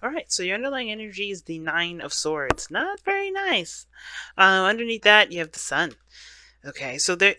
Alright, so your underlying energy is the Nine of Swords. Not very nice. Underneath that, you have the Sun. Okay, so there,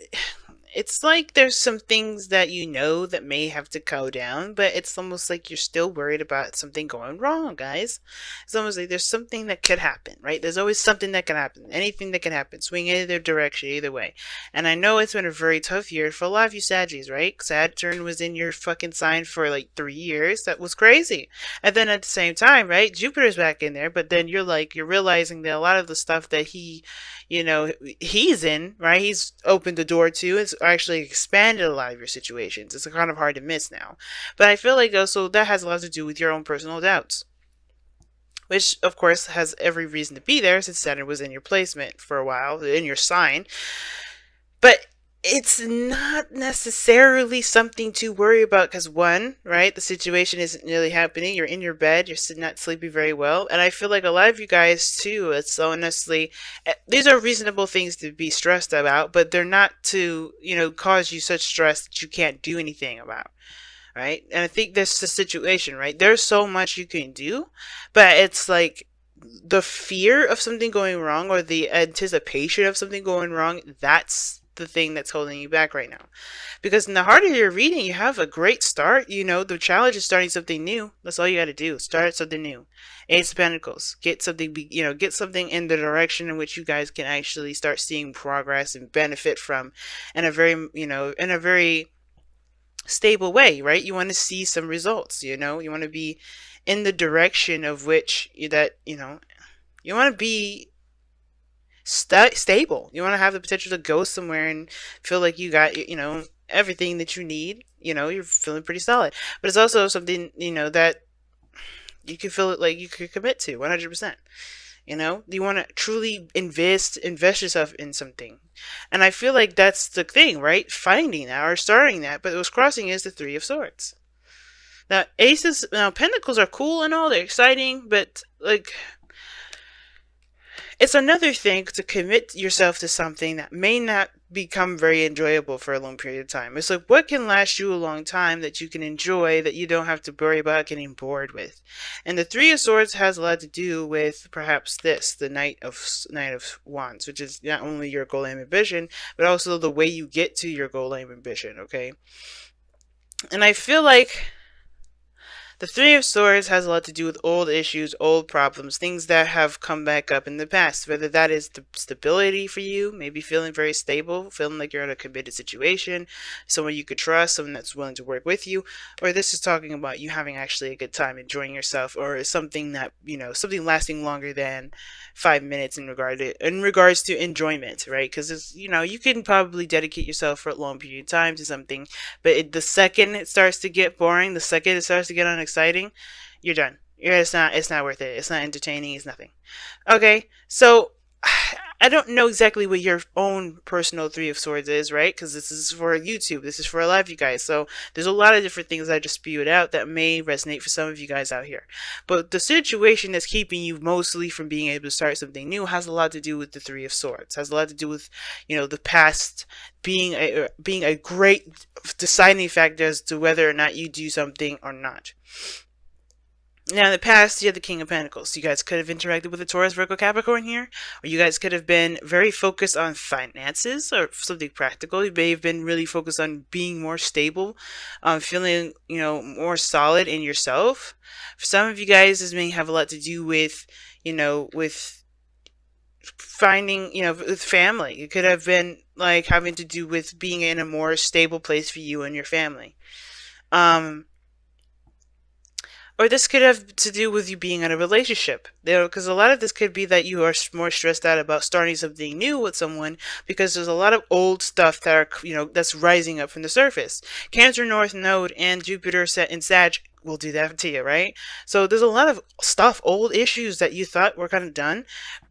it's like there's some things that you know that may have to go down, but it's almost like you're still worried about something going wrong, guys. It's almost like there's something that could happen, right? There's always something that can happen, anything that can happen, swing either direction, either way. And I know it's been a very tough year for a lot of you Saggies, right? Saturn was in your fucking sign for like 3 years. That was crazy. And then at the same time, right? Jupiter's back in there, but then you're realizing that a lot of the stuff that he's in, right? He's opened the door to. It's actually expanded a lot of your situations. It's kind of hard to miss now. But I feel like also that has a lot to do with your own personal doubts, which of course has every reason to be there since Saturn was in your placement for a while, in your sign. But it's not necessarily something to worry about because one, right, the situation isn't really happening. You're in your bed, you're not sleeping very well, and I feel like a lot of you guys too. It's honestly, these are reasonable things to be stressed about, but they're not to cause you such stress that you can't do anything about. Right? And I think that's the situation, right? There's so much you can do, but it's like the fear of something going wrong or the anticipation of something going wrong, that's the thing that's holding you back right now. Because in the heart of your reading, you have a great start. The challenge is starting something new. That's all you got to do. Start something new. Ace of Pentacles. Get something, get something in the direction in which you guys can actually start seeing progress and benefit from in a very stable way, right? You want to see some results, you want to be in the direction of which you want to be stable. You want to have the potential to go somewhere and feel like you got, everything that you need. You're feeling pretty solid. But it's also something, that you can feel it like you could commit to 100%. You want to truly invest yourself in something. And I feel like that's the thing, right? Finding that or starting that. But what's crossing is the Three of Swords. Now, Pentacles are cool and all. They're exciting. But, like, it's another thing to commit yourself to something that may not become very enjoyable for a long period of time. It's like, what can last you a long time that you can enjoy, that you don't have to worry about getting bored with? And the Three of Swords has a lot to do with perhaps the Knight of Wands, which is not only your goal, aim, ambition, but also the way you get to your goal, aim, ambition, okay? And I feel like the Three of Swords has a lot to do with old issues, old problems, things that have come back up in the past. Whether that is the stability for you, maybe feeling very stable, feeling like you're in a committed situation, someone you could trust, someone that's willing to work with you, or this is talking about you having actually a good time, enjoying yourself, or something that, something lasting longer than 5 minutes in regards to enjoyment, right? Because you can probably dedicate yourself for a long period of time to something, but the second it starts to get boring, the second it starts to get unexciting, you're done. It's not worth it. It's not entertaining. It's nothing. Okay, so I don't know exactly what your own personal Three of Swords is, right? Because this is for YouTube. This is for a lot of you guys. So there's a lot of different things I just spewed out that may resonate for some of you guys out here. But the situation that's keeping you mostly from being able to start something new has a lot to do with the Three of Swords. Has a lot to do with, the past being a great deciding factor as to whether or not you do something or not. Now, in the past, you had the King of Pentacles. You guys could have interacted with a Taurus, Virgo, Capricorn here, or you guys could have been very focused on finances or something practical. You may have been really focused on being more stable, feeling, more solid in yourself. For some of you guys, this may have a lot to do with, with finding, with family. It could have been like having to do with being in a more stable place for you and your family. Or this could have to do with you being in a relationship. Because a lot of this could be that you are more stressed out about starting something new with someone because there's a lot of old stuff that are, that's rising up from the surface. Cancer North Node and Jupiter set in Sag will do that to you, right? So there's a lot of stuff, old issues that you thought were kind of done,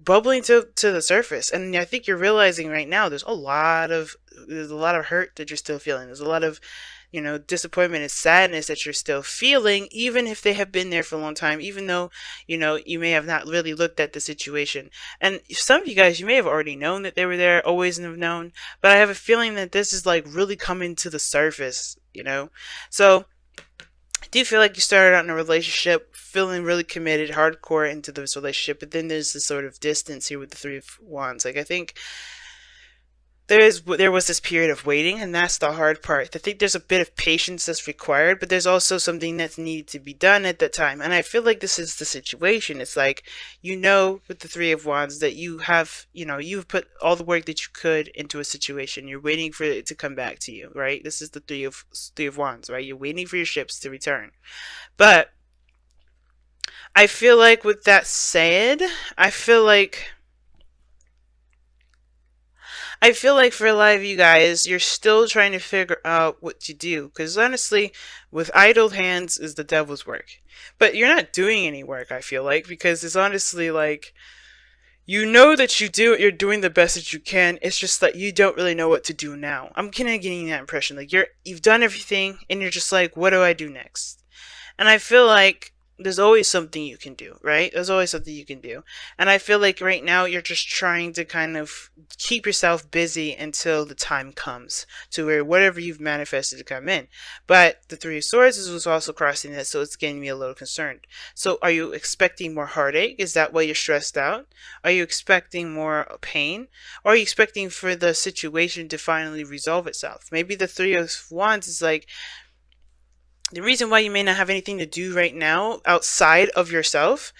bubbling to the surface. And I think you're realizing right now there's a lot of hurt that you're still feeling. There's a lot of disappointment and sadness that you're still feeling, even if they have been there for a long time, even though, you may have not really looked at the situation. And some of you guys, you may have already known that they were there, always have known, but I have a feeling that this is like really coming to the surface, So Do you feel like you started out in a relationship feeling really committed, hardcore into this relationship, but then there's this sort of distance here with the Three of Wands? Like, I think there was this period of waiting, and that's the hard part. I think there's a bit of patience that's required, but there's also something that's needed to be done at that time. And I feel like this is the situation. It's like, with the Three of Wands that you've put all the work that you could into a situation. You're waiting for it to come back to you, right? This is the Three of Wands, right? You're waiting for your ships to return. But I feel like with that said, I feel like I feel like for a lot of you guys, you're still trying to figure out what to do. Because honestly, with idle hands is the devil's work. But you're not doing any work, I feel like, because it's honestly like, that you're doing the best that you can. It's just that you don't really know what to do now. I'm kind of getting that impression. Like, you've done everything, and you're just like, what do I do next? And I feel like there's always something you can do, right? There's always something you can do. And I feel like right now you're just trying to kind of keep yourself busy until the time comes to where whatever you've manifested to come in. But the Three of Swords was also crossing this, so it's getting me a little concerned. So are you expecting more heartache? Is that why you're stressed out? Are you expecting more pain? Or are you expecting for the situation to finally resolve itself? Maybe the Three of Wands is like, the reason why you may not have anything to do right now outside of yourself,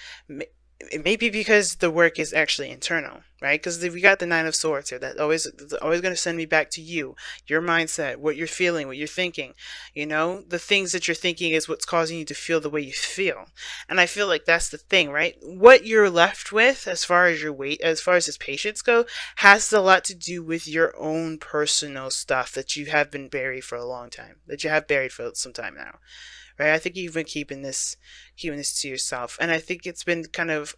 it may be because the work is actually internal, right? Because we got the Nine of Swords here. That's always going to send me back to you, your mindset, what you're feeling, what you're thinking. The things that you're thinking is what's causing you to feel the way you feel. And I feel like that's the thing, right? What you're left with, as far as as far as his patience go, has a lot to do with your own personal stuff that you have been buried for a long time, that you have buried for some time now. Right? I think you've been keeping this to yourself, and I think it's been kind of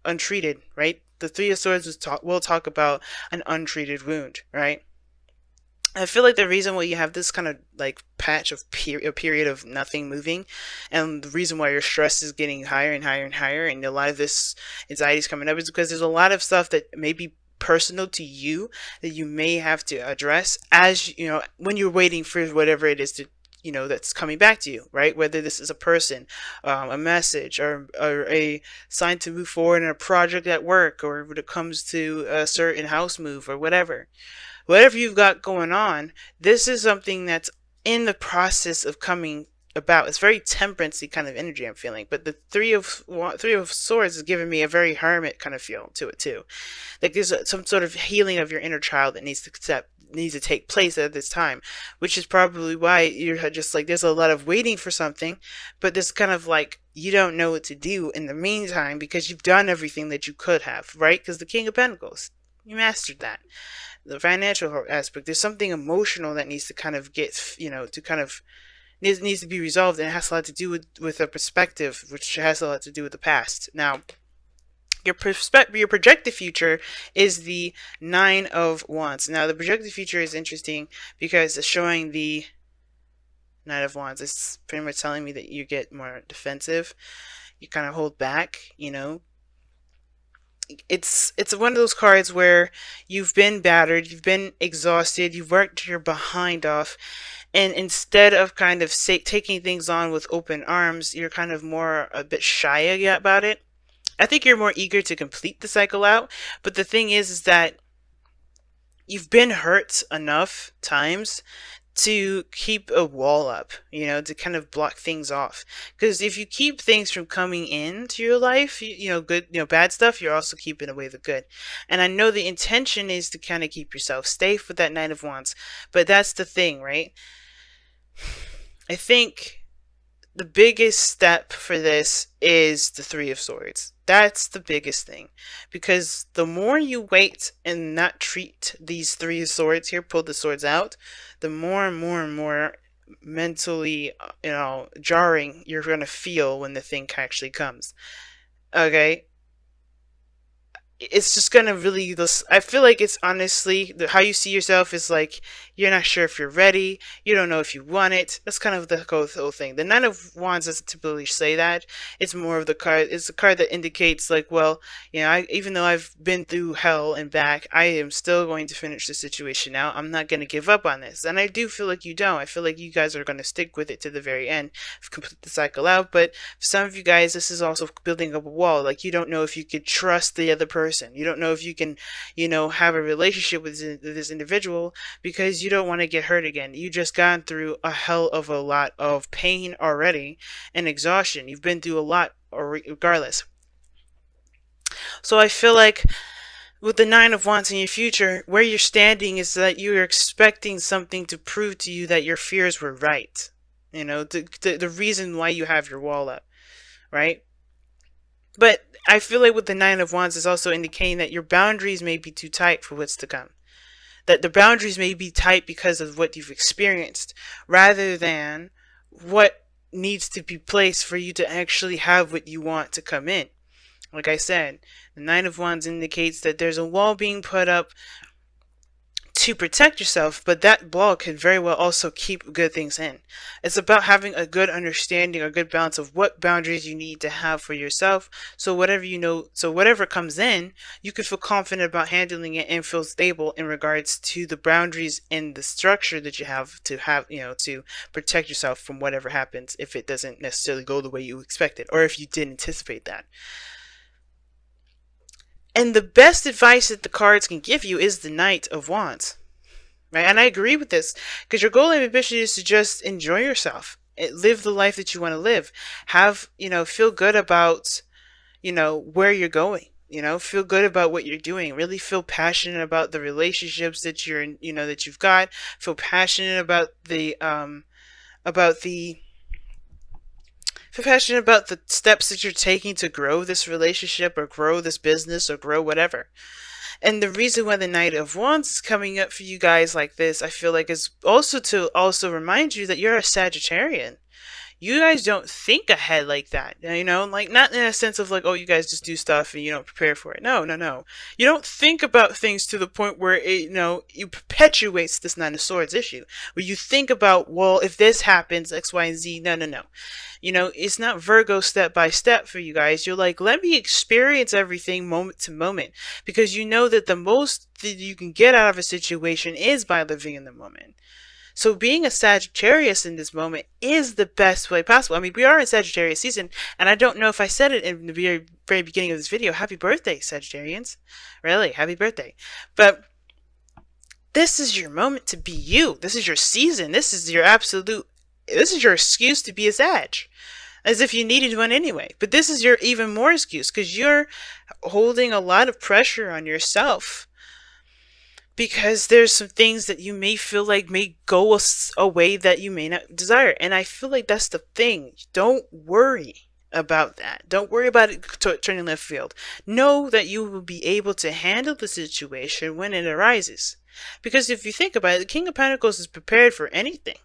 untreated. Right? The Three of Swords will talk about an untreated wound. Right? I feel like the reason why you have this kind of like patch of a period of nothing moving, and the reason why your stress is getting higher and higher and higher, and a lot of this anxiety is coming up, is because there's a lot of stuff that may be personal to you that you may have to address as when you're waiting for whatever it is to that's coming back to you, right? Whether this is a person, a message, or a sign to move forward in a project at work, or when it comes to a certain house move or whatever you've got going on, this is something that's in the process of coming about. It's very temperance-y kind of energy I'm feeling, but the Three of Swords is giving me a very hermit kind of feel to it too. Like there's some sort of healing of your inner child that needs to take place at this time, which is probably why you're just like, there's a lot of waiting for something, but this kind of like, you don't know what to do in the meantime because you've done everything that you could have, right? Because the King of Pentacles, you mastered that. The financial aspect, there's something emotional that needs to kind of needs to be resolved, and it has a lot to do with a perspective, which has a lot to do with the past. Now, your projected future is the Nine of Wands. Now, the projected future is interesting because it's showing the Nine of Wands. It's pretty much telling me that you get more defensive. You kind of hold back, It's one of those cards where you've been battered, you've been exhausted, you've worked your behind off, and instead of kind of taking things on with open arms, you're kind of more a bit shy about it. I think you're more eager to complete the cycle out, but the thing is that you've been hurt enough times to keep a wall up, to kind of block things off. Because if you keep things from coming into your life, good, bad stuff, you're also keeping away the good. And I know the intention is to kind of keep yourself safe with that Knight of Wands, but that's the thing, right? I think the biggest step for this is the Three of Swords. That's the biggest thing, because the more you wait and not treat these Three of Swords here, pull the swords out, the more and more and more mentally, jarring you're going to feel when the thing actually comes. Okay? it's just gonna really, I feel like it's honestly how you see yourself is like you're not sure if you're ready, you don't know if you want it. That's kind of the whole thing. The Nine of Wands doesn't typically say that. It's more of the card, it's a card that indicates like, well, even though I've been through hell and back, I am still going to finish the situation out. I'm not going to give up on this. And I do feel like you don't. I feel like you guys are going to stick with it to the very end, complete the cycle out. But for some of you guys, this is also building up a wall. Like, you don't know if you could trust the other person. You don't know if you can, have a relationship with this individual because you don't want to get hurt again. You just gone through a hell of a lot of pain already and exhaustion. You've been through a lot regardless. So I feel like with the Nine of Wands in your future, where you're standing is that you're expecting something to prove to you that your fears were right. The reason why you have your wall up, right? But I feel like with the Nine of Wands is also indicating that your boundaries may be too tight for what's to come. That the boundaries may be tight because of what you've experienced, rather than what needs to be placed for you to actually have what you want to come in. Like I said, the Nine of Wands indicates that there's a wall being put up to protect yourself, but that wall could very well also keep good things in. It's about having a good understanding, a good balance of what boundaries you need to have for yourself. So whatever comes in, you can feel confident about handling it and feel stable in regards to the boundaries and the structure that you have, to protect yourself from whatever happens if it doesn't necessarily go the way you expected, or if you didn't anticipate that. And the best advice that the cards can give you is the Knight of Wands. Right? And I agree with this, because your goal and ambition is to just enjoy yourself. Live the life that you want to live. Feel good about, where you're going. Feel good about what you're doing. Really feel passionate about the relationships that you're in, that you've got. Feel passionate about feel passionate about the steps that you're taking to grow this relationship or grow this business or grow whatever. And the reason why the Knight of Wands is coming up for you guys like this, I feel like, is also to remind you that you're a Sagittarian. You guys don't think ahead like that, like not in a sense of like, oh, you guys just do stuff and you don't prepare for it. No. You don't think about things to the point where you perpetuates this Nine of Swords issue, where you think about, well, if this happens, X, Y, and Z. No. It's not Virgo step by step for you guys. You're like, let me experience everything moment to moment, because you know that the most that you can get out of a situation is by living in the moment. So being a Sagittarius in this moment is the best way possible. I mean, we are in Sagittarius season, and I don't know if I said it in the very, very beginning of this video. Happy birthday, Sagittarians. Really, happy birthday. But this is your moment to be you. This is your season. This is your excuse to be a Sag. As if you needed one anyway. But this is your even more excuse, because you're holding a lot of pressure on yourself. Because there's some things that you may feel like may go a way that you may not desire. And I feel like that's the thing. Don't worry about that. Don't worry about it turning left field. Know that you will be able to handle the situation when it arises. Because if you think about it, the King of Pentacles is prepared for anything.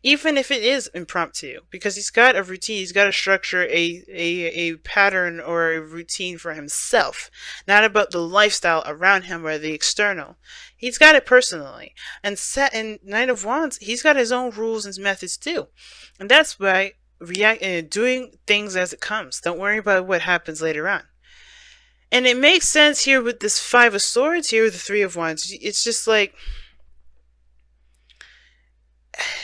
Even if it is impromptu, because he's got a routine, he's got to structure a pattern or a routine for himself, not about the lifestyle around him or the external. He's got it personally. And Knight of Wands, he's got his own rules and methods too. And that's why doing things as it comes. Don't worry about what happens later on. And it makes sense here with this Five of Swords here with the Three of Wands. It's just like,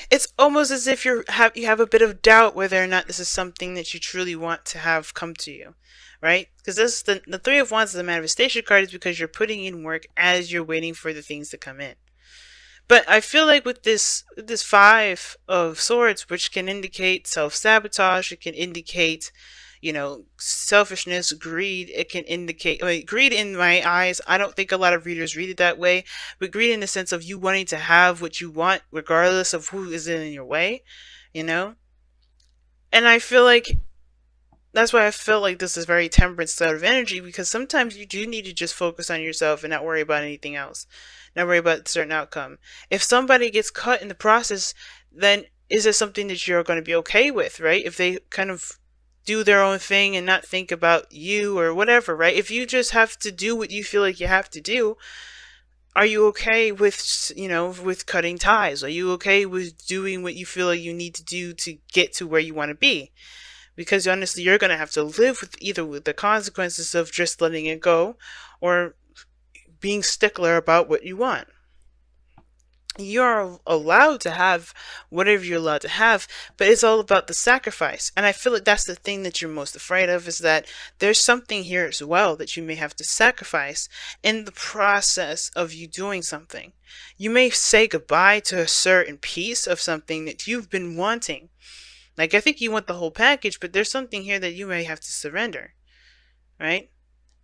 it's almost as if you have a bit of doubt whether or not this is something that you truly want to have come to you, right? Because this the Three of Wands is the manifestation card, is because you're putting in work as you're waiting for the things to come in. But I feel like with this Five of Swords, which can indicate self-sabotage, it can indicate, selfishness, greed. It can indicate, greed in my eyes. I don't think a lot of readers read it that way, but greed in the sense of you wanting to have what you want, regardless of who is in your way, And I feel like that's why I feel like this is very temperate sort of energy, because sometimes you do need to just focus on yourself and not worry about anything else, not worry about a certain outcome. If somebody gets cut in the process, then is it something that you're going to be okay with, right? If they kind of do their own thing and not think about you or whatever, right? If you just have to do what you feel like you have to do, are you okay with, with cutting ties? Are you okay with doing what you feel like you need to do to get to where you want to be? Because honestly, you're going to have to live with either with the consequences of just letting it go or being stickler about what you want. You're allowed to have whatever you're allowed to have, but it's all about the sacrifice. And I feel like that's the thing that you're most afraid of, is that there's something here as well that you may have to sacrifice in the process of you doing something. You may say goodbye to a certain piece of something that you've been wanting. Like, I think you want the whole package, but there's something here that you may have to surrender, right?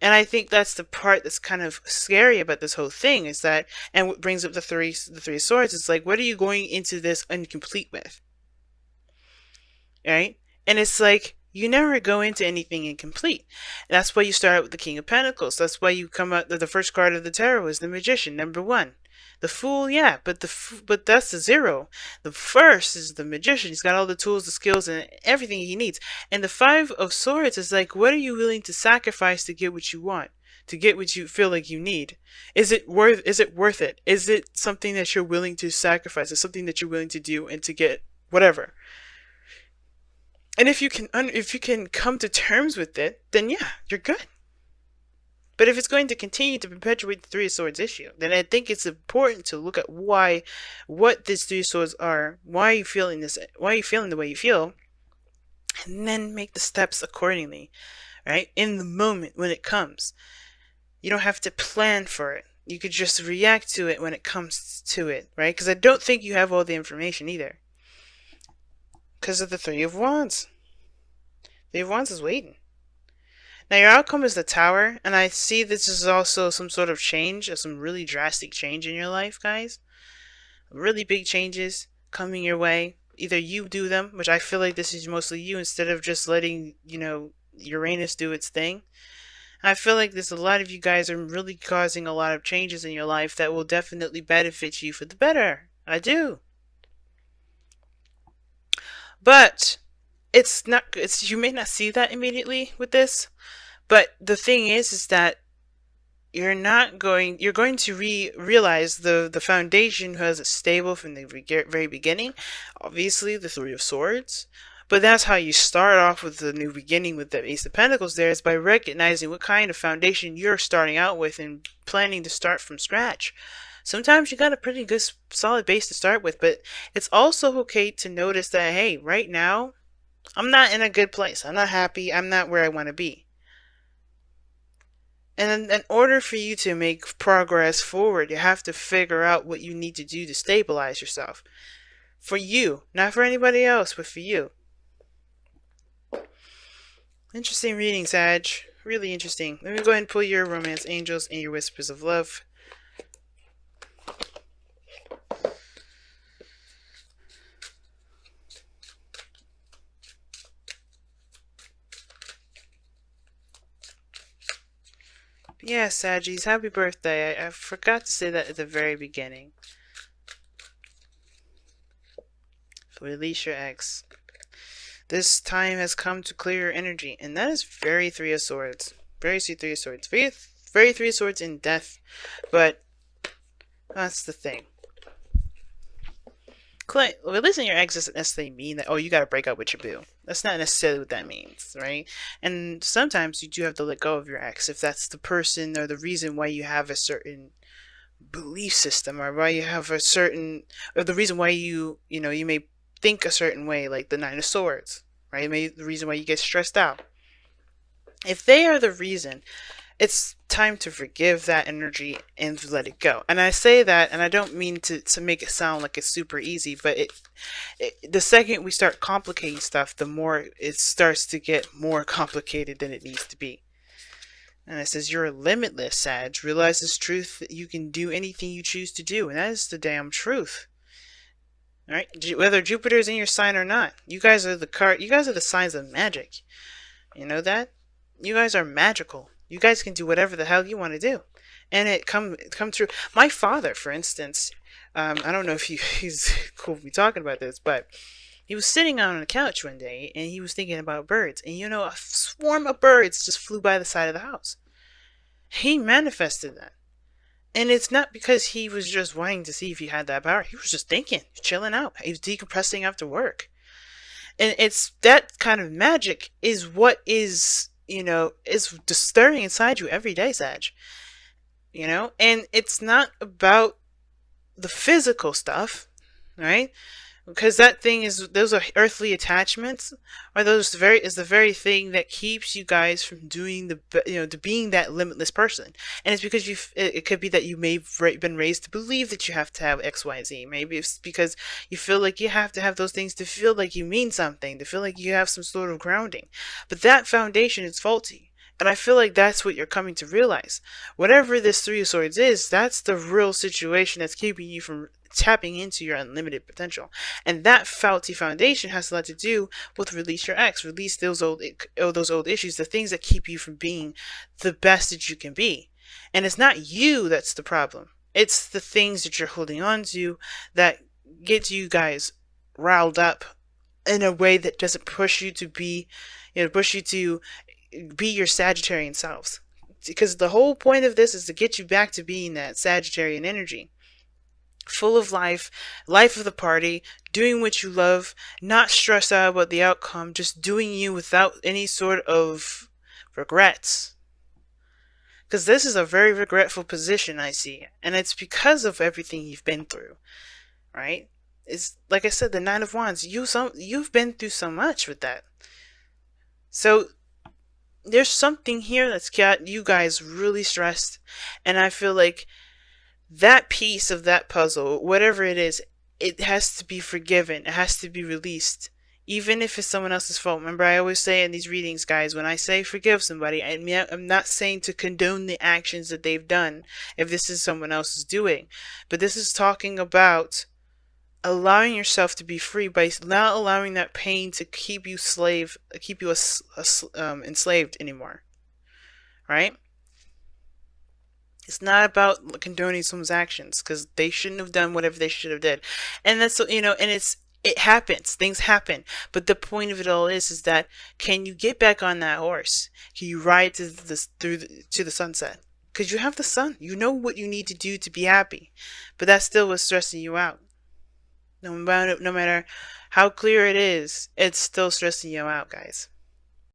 And I think that's the part that's kind of scary about this whole thing, is that, and what brings up the three of swords, it's like, what are you going into this incomplete with? Right? And it's like, you never go into anything incomplete. That's why you start out with the King of Pentacles. That's why you come out, the first card of the tarot is the Magician, number 1. The Fool, yeah, but that's the 0. The first is the Magician. He's got all the tools, the skills, and everything he needs. And the 5 of Swords is like, what are you willing to sacrifice to get what you want? To get what you feel like you need? Is it worth it? Is it something that you're willing to sacrifice? Is something that you're willing to do and to get whatever? And if you can come to terms with it, then yeah, you're good. But if it's going to continue to perpetuate the 3 of Swords issue, then I think it's important to look at what these 3 of Swords are, why are you feeling the way you feel, and then make the steps accordingly, right? In the moment when it comes. You don't have to plan for it. You could just react to it when it comes to it, right? Because I don't think you have all the information either. Because of the 3 of Wands. 3 of Wands is waiting. Now your outcome is the Tower, and I see this is also some sort of change, some really drastic change in your life, guys. Really big changes coming your way. Either you do them, which I feel like this is mostly you, instead of just letting, Uranus do its thing. I feel like there's a lot of you guys are really causing a lot of changes in your life that will definitely benefit you for the better. I do. But you may not see that immediately with this. But the thing is that you're going to realize the foundation has stable from the very beginning. Obviously, the 3 of Swords. But that's how you start off with the new beginning with the Ace of Pentacles there, is by recognizing what kind of foundation you're starting out with and planning to start from scratch. Sometimes you got a pretty good solid base to start with, but it's also okay to notice that, hey, right now, I'm not in a good place. I'm not happy. I'm not where I want to be. And in order for you to make progress forward, you have to figure out what you need to do to stabilize yourself. For you, not for anybody else, but for you. Interesting reading, Sag. Really interesting. Let me go ahead and pull your Romance Angels and your Whispers of Love. Yeah, Saggies, happy birthday. I forgot to say that at the very beginning. Release your ex. This time has come to clear your energy, and that is very 3 of Swords. Very 3 of Swords. Very 3 of Swords in death, but that's the thing. Releasing your ex doesn't necessarily mean that, oh, you gotta break up with your boo. That's not necessarily what that means, right? And sometimes you do have to let go of your ex if that's the person or the reason why you have a certain belief system, or why you have a certain, or the reason why you may think a certain way, like the 9 of Swords, right? Maybe the reason why you get stressed out. If they are the reason, it's time to forgive that energy and let it go. And I say that, and I don't mean to make it sound like it's super easy, but the second we start complicating stuff, the more it starts to get more complicated than it needs to be. And it says, you're limitless, Sag. Realize this truth that you can do anything you choose to do, and that is the damn truth. All right, whether Jupiter's in your sign or not, you guys are the signs of magic. You know that? You guys are magical. You guys can do whatever the hell you want to do, and it come true. My father, for instance, I don't know if he's cool with me talking about this, but He was sitting on a couch one day and he was thinking about birds. And a swarm of birds just flew by the side of the house. He manifested that. And it's not because he was just wanting to see if he had that power. He was just thinking, chilling out. He was decompressing after work. And it's that kind of magic is what is stirring inside you every day, Sag. And it's not about the physical stuff, right? Because those are earthly attachments, or those is the very thing that keeps you guys from doing to being that limitless person. And it's because it could be that you may have been raised to believe that you have to have X, Y, Z. Maybe it's because you feel like you have to have those things to feel like you mean something, to feel like you have some sort of grounding. But that foundation is faulty. And I feel like that's what you're coming to realize. Whatever this Three of Swords is, that's the real situation that's keeping you from tapping into your unlimited potential. And that faulty foundation has a lot to do with release your ex, release those old issues, the things that keep you from being the best that you can be. And it's not you that's the problem. It's the things that you're holding on to that get you guys riled up in a way that doesn't push you to be your Sagittarian selves. Because the whole point of this is to get you back to being that Sagittarian energy. Full of life of the party, doing what you love, not stressed out about the outcome, just doing you without any sort of regrets. Because this is a very regretful position, I see. And it's because of everything you've been through, right? It's like I said, the Nine of Wands, you've been through so much with that. So there's something here that's got you guys really stressed, and I feel like that piece of that puzzle, whatever it is, it has to be forgiven. It has to be released. Even if it's someone else's fault. Remember, I always say in these readings, guys, when I say forgive somebody, I'm not saying to condone the actions that they've done if this is someone else's doing. But this is talking about allowing yourself to be free by not allowing that pain to keep you enslaved anymore. Right? It's not about condoning someone's actions, because they shouldn't have done whatever they should have did. And that's, and it happens. Things happen. But the point of it all is that can you get back on that horse? Can you ride to the sunset? Because you have the sun. You know what you need to do to be happy. But that's still what's stressing you out. No matter how clear it is, it's still stressing you out, guys.